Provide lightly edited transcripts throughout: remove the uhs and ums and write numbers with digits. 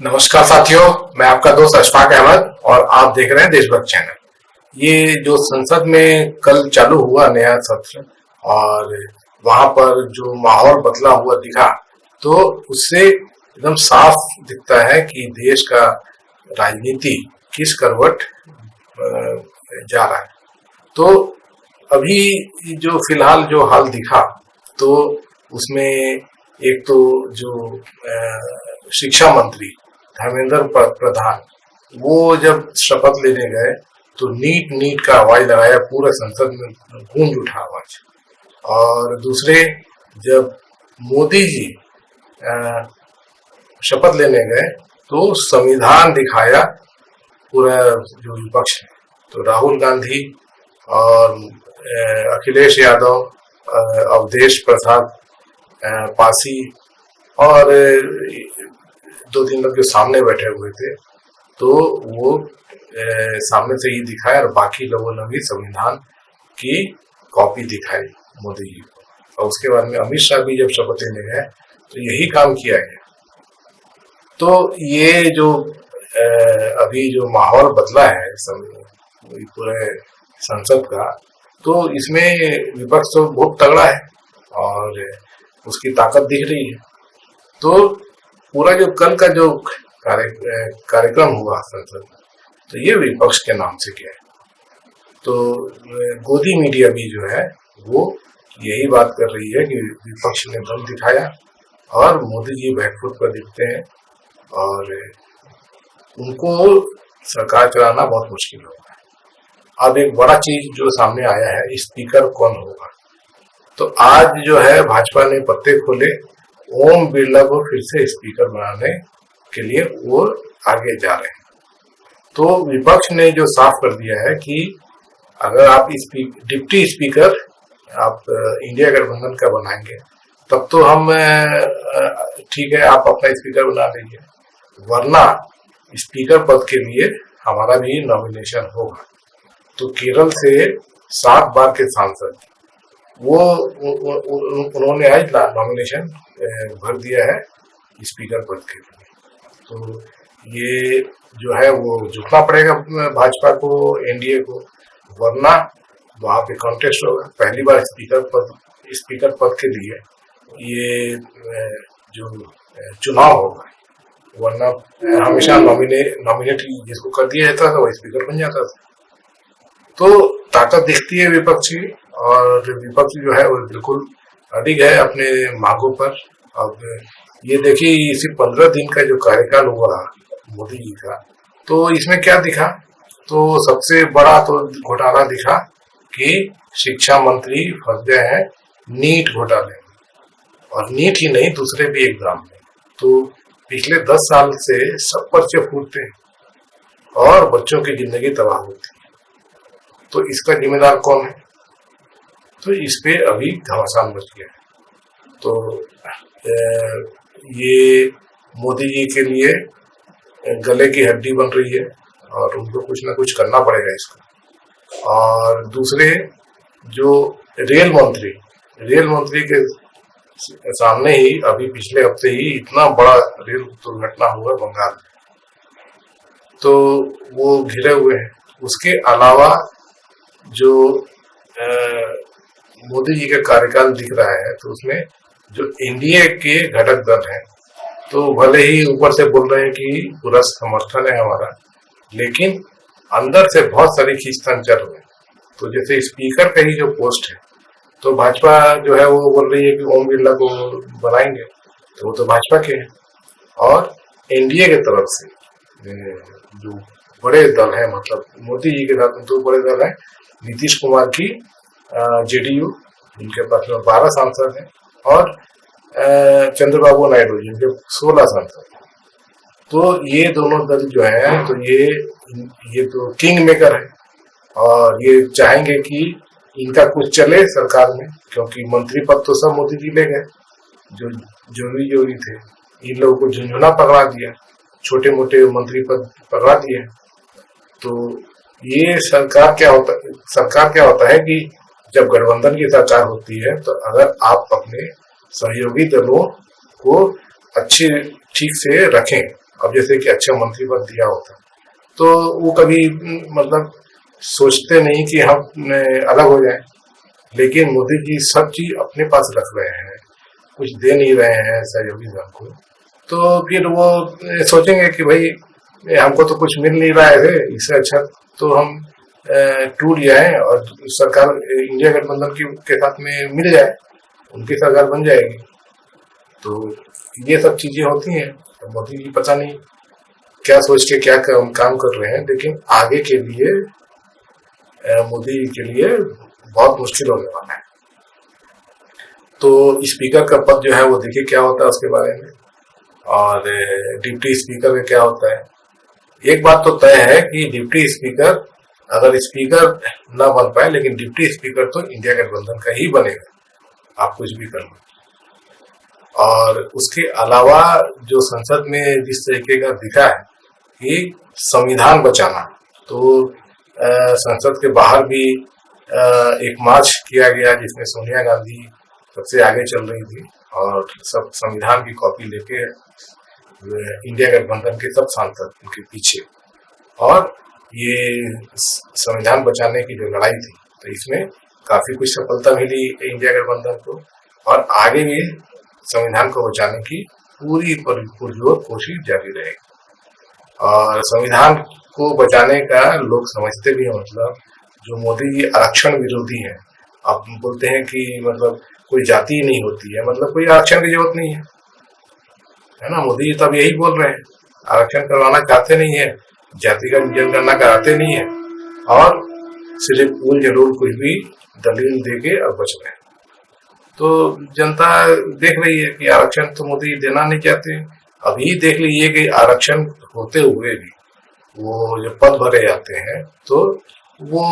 नमस्कार साथियों, मैं आपका दोस्त अशफाक अहमद और आप देख रहे हैं देशभक्त चैनल। ये जो संसद में कल चालू हुआ नया सत्र और वहां पर जो माहौल बदला हुआ दिखा, तो उससे एकदम साफ दिखता है कि देश का राजनीति किस करवट जा रहा है। तो अभी जो फिलहाल जो हाल दिखा, तो उसमें एक तो जो शिक्षा मंत्री धर्मेंद्र प्रधान, वो जब शपथ लेने गए तो नीट नीट का आवाज लगाया, पूरे संसद में गूंज उठा आवाज। और दूसरे, जब मोदी जी शपथ लेने गए तो संविधान दिखाया पूरा जो विपक्ष है। तो राहुल गांधी और अखिलेश यादव, अवधेश प्रसाद पासी और दो तीन लोग जो सामने बैठे हुए थे, तो वो सामने से ही दिखाया और बाकी लोगों ने भी संविधान की कॉपी दिखाई मोदी जी को। और उसके बाद में अमित शाह भी जब शपथ लेने गए तो यही काम किया गया। तो ये जो अभी जो माहौल बदला है पूरे संसद का, तो इसमें विपक्ष तो बहुत तगड़ा है और उसकी ताकत दिख रही है। तो पूरा जो कल का जो कार्यक्रम हुआ संसद में, तो ये विपक्ष के नाम से किया है। तो गोदी मीडिया भी जो है वो यही बात कर रही है कि विपक्ष ने दम दिखाया और मोदी जी बैकफुट पर दिखते हैं और उनको सरकार चलाना बहुत मुश्किल होगा। अब एक बड़ा चीज जो सामने आया है, स्पीकर कौन होगा। तो आज जो है भाजपा ने पत्ते खोले, ओम बिरला को फिर से स्पीकर बनाने के लिए वो आगे जा रहे हैं। तो विपक्ष ने जो साफ कर दिया है कि अगर आप डिप्टी स्पीकर आप इंडिया गठबंधन का बनाएंगे तब तो हम ठीक है, आप अपना स्पीकर बना लीजिए, वरना स्पीकर पद के लिए हमारा भी नॉमिनेशन होगा। तो केरल से 7 बार के सांसद वो उन्होंने आज नॉमिनेशन भर दिया है स्पीकर पद के लिए। तो ये जो है वो झुकना पड़ेगा भाजपा को, एनडीए को, वरना वहां पे कॉन्टेस्ट होगा। पहली बार स्पीकर पद के लिए ये जो चुनाव होगा, वरना हमेशा नॉमिनेट जिसको कर दिया जाता था वो स्पीकर बन जाता था। तो ताकत दिखती है विपक्ष की, और विपक्ष जो है वो बिल्कुल अडिग है अपने मांगों पर। अब ये देखिए, इसी 15 दिन का जो कार्यकाल हुआ मोदी जी का, तो इसमें क्या दिखा, तो सबसे बड़ा तो घोटाला दिखा कि शिक्षा मंत्री फंस गए हैं नीट घोटाले में। और नीट ही नहीं, दूसरे भी एग्जाम में। तो पिछले 10 साल से सब पर्चे फूटते हैं और बच्चों की जिंदगी तबाह होती है। तो इसका जिम्मेदार कौन है? तो इस पे अभी घमासान मच गया है। तो ये मोदी जी के लिए गले की हड्डी बन रही है और उनको कुछ ना कुछ करना पड़ेगा इसको। और दूसरे, जो रेल मंत्री के सामने ही अभी पिछले हफ्ते ही इतना बड़ा रेल दुर्घटना हुआ बंगाल में, तो वो घिरे हुए हैं। उसके अलावा जो मोदी जी का कार्यकाल दिख रहा है, तो उसमें जो एनडीए के घटक दल हैं, तो भले ही ऊपर से बोल रहे हैं कि पूरा समर्थन है हमारा, लेकिन अंदर से बहुत सारी खींचतान चल रही है। तो जैसे स्पीकर का ही जो पोस्ट है, तो भाजपा जो है वो बोल रही है कि ओम बिरला को बनाएंगे, तो वो तो भाजपा के हैं। और एनडीए के तरफ से जो बड़े दल है, मतलब मोदी जी के साथ 2 बड़े दल है, नीतीश कुमार की जेडीयू, जिनके पास में 12 सांसद हैं, और चंद्रबाबू नायडू, जिनके 16 सांसद हैं। तो ये दोनों दल जो है, तो ये तो किंग मेकर है और ये चाहेंगे कि इनका कुछ चले सरकार में, क्योंकि मंत्री पद तो सब मोदी जी ले गए, जो जोगी थे। इन लोगों को झुंझुना पकड़ा दिया, छोटे मोटे मंत्री पद पकड़ा दिए। तो ये सरकार क्या होता है कि जब गठबंधन की सरकार होती है, तो अगर आप अपने सहयोगी दलों को ठीक से रखें अब जैसे कि अच्छा मंत्री पद दिया होता तो वो कभी मतलब सोचते नहीं कि हम अलग हो जाएं, लेकिन मोदी जी सब चीज अपने पास रख रहे हैं, कुछ दे नहीं रहे हैं सहयोगी दल को, तो फिर वो सोचेंगे कि भाई हमको तो कुछ मिल नहीं रहा है, इससे अच्छा तो हम टूट जाए और सरकार इंडिया गठबंधन के साथ में मिल जाए, उनकी सरकार बन जाएगी। तो ये सब चीजें होती हैं। तो मोदी जी पता नहीं क्या सोच के क्या काम कर रहे हैं, लेकिन आगे के लिए मोदी जी के लिए बहुत मुश्किल होने वाला है। तो स्पीकर का पद जो है वो देखिए क्या होता है उसके बारे में, और डिप्टी स्पीकर का क्या होता है। एक बात तो तय है कि डिप्टी स्पीकर, अगर स्पीकर ना बन पाए, लेकिन डिप्टी स्पीकर तो इंडिया गठबंधन का ही बनेगा, आप कुछ भी कर लो। और उसके अलावा जो संसद में जिस तरीके का दिखा है कि संविधान बचाना, तो संसद के बाहर भी एक मार्च किया गया जिसमें सोनिया गांधी सबसे आगे चल रही थी और सब संविधान की कॉपी लेके इंडिया गठबंधन के सब सांसद उनके पीछे, और ये संविधान बचाने की जो लड़ाई थी, तो इसमें काफी कुछ सफलता मिली इंडिया गठबंधन को, और आगे भी संविधान को बचाने की पूरी पुरजोर कोशिश जारी रहेगी। और संविधान को बचाने का लोग समझते भी हैं, मतलब जो मोदी जी आरक्षण विरोधी है, आप बोलते हैं कि मतलब कोई जाति नहीं होती है, मतलब कोई आरक्षण की जरूरत नहीं है ना। मोदी जी तब यही बोल रहे हैं, आरक्षण करवाना चाहते नहीं है, जाति का जनगणना कराते नहीं है, और सिर्फ उल जरूर कुछ भी दलील देके और बच रहे हैं। तो जनता देख रही है कि आरक्षण तो मोदी देना नहीं चाहते। अभी देख लीजिए कि आरक्षण होते हुए भी वो जब पद भरे जाते हैं तो वो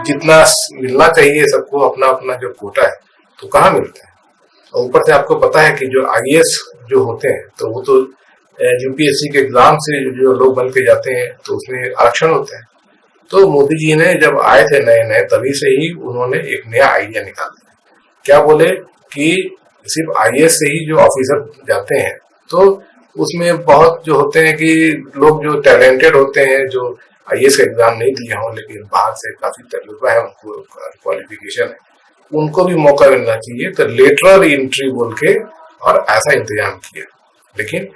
जितना मिलना चाहिए सबको अपना अपना जो कोटा है तो कहाँ मिलता है। और ऊपर से आपको पता है कि जो आईएएस जो होते हैं तो वो तो यूपीएससी के एग्जाम से जो लोग बन के जाते हैं तो उसमें आरक्षण होता है। तो मोदी जी ने जब आए थे नए नए, तभी से ही उन्होंने एक नया आइडिया निकाल दिया। क्या बोले कि सिर्फ आईएएस से ही जो ऑफिसर जाते हैं, तो उसमें बहुत जो होते हैं कि लोग जो टैलेंटेड होते हैं, जो आईएएस का एग्जाम नहीं दिए हों लेकिन बाहर से काफी तजुर्बा है, उनको क्वालिफिकेशन है, उनको भी मौका मिलना चाहिए। तो लेटरल एंट्री बोल के और ऐसा इंतजाम किया। लेकिन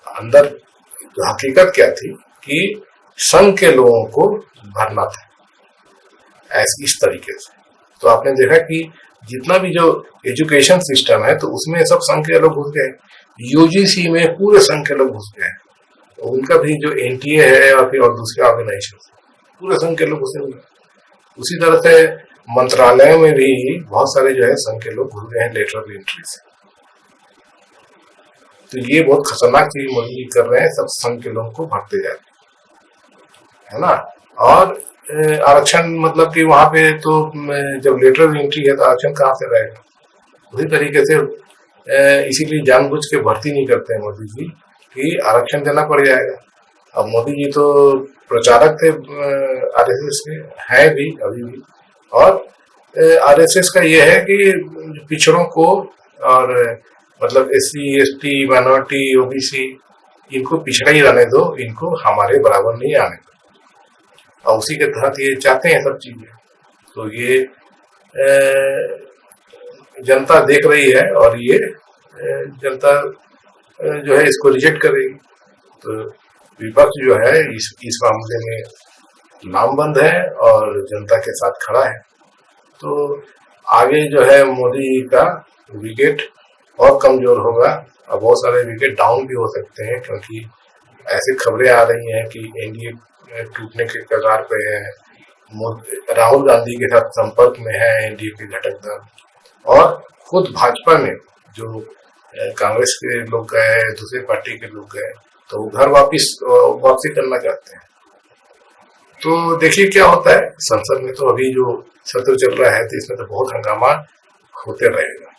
अंदर जो हकीकत क्या थी कि संघ के लोगों को भरना था ऐसे इस तरीके से। तो आपने देखा कि जितना भी जो एजुकेशन सिस्टम है तो उसमें सब संघ के लोग घुस गए, यूजीसी में पूरे संघ के लोग घुस गए, तो उनका भी जो एनटीए है और फिर और दूसरे ऑर्गेनाइजेशन पूरे संघ के लोग घुसे हुए। उसी तरह से मंत्रालय में भी बहुत सारे जो है संघ के लोग घुस गए हैं लेटरल एंट्री से। तो ये बहुत खतरनाक चीज मोदी कर रहे हैं, सब संघ के लोगों को भरते जा रहे है ना। और आरक्षण मतलब कि वहां पे तो जब लेटरल एंट्री है तो आरक्षण कहाँ से रहेगा। उसी तरीके से इसीलिए जानबूझ के भर्ती नहीं करते हैं मोदी जी कि आरक्षण देना पड़ जाएगा। अब मोदी जी तो प्रचारक थे आरएसएस के, है भी अभी भी, और आरएसएस का ये है कि पिछड़ों को और मतलब एससी एसटी माइनॉरिटी ओबीसी इनको पिछड़ा ही रहने दो, इनको हमारे बराबर नहीं आने दो, और उसी के तहत ये चाहते हैं सब चीजें। तो ये जनता देख रही है और ये जनता जो है इसको रिजेक्ट करेगी। तो विपक्ष जो है इस मामले में नामबंद है और जनता के साथ खड़ा है। तो आगे जो है मोदी का विकेट और कमजोर होगा, और बहुत सारे विकेट डाउन भी हो सकते हैं, क्योंकि ऐसी खबरें आ रही हैं कि एनडीए टूटने के कगार पे है, राहुल गांधी के साथ संपर्क में है एनडीए के घटक दल, और खुद भाजपा में जो कांग्रेस के लोग गए, दूसरे पार्टी के लोग गए, तो वो घर वापसी करना चाहते हैं। तो देखिए क्या होता है। संसद में तो अभी जो सत्र चल रहा है तो इसमें तो बहुत हंगामा होते रहेगा।